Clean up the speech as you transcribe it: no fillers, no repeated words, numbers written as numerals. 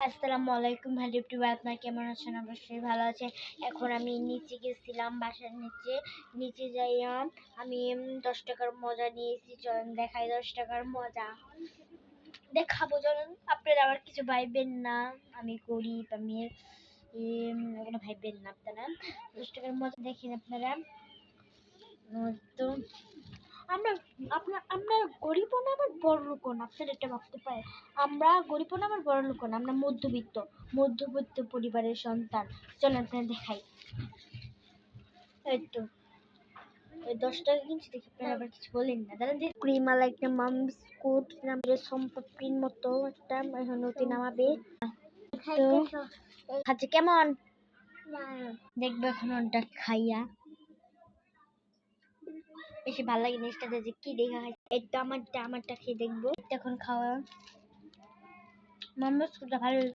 আসসালামু আলাইকুম ভাই ইউটিউবার, আপনারা কেমন আছেন? অবশ্যই ভালো আছেন। এখন আমি নিচে গেছিলাম, বাসার নিচে যাইয়া আমি 10 টাকার মজা নিয়েছি। চলেন দেখাই 10 টাকার মজা দেখাবো। চলেন, আপনারা আবার কিছু ভাইবেন না, আমি গরিব, আমি এগুলো ভাইবেন না আপনারা। 10 টাকার মজা দেখেন আপনারা। তো আমরা আমরা গরিবও না আবার বড় লোকও না, আপনারা এটা ভাবতে পারেন। আমরা গরিবও না আবার বড় লোকও না, আমরা মধ্যবিত্ত পরিবারের সন্তান। চলেন আপনারা দেখাই। এই তো এই 10 টাকা কিনছি দেখে আপনারা আবার কিছু বলেন না। দাঁড়ান, যে ক্রিমালা একটা মাম বিস্কুট নামের সম্পত্তির মতো একটা এখন নতি নামাবে। তো খাচ্ছে কেমন দেখবে এখন ওটা খাইয়া বেশি ভালো লাগে জিনিসটা, যে কি দেখা হয়। এটা আমারটা খেয়ে দেখবো এখন খাওয়া। মাম্মা ভালো।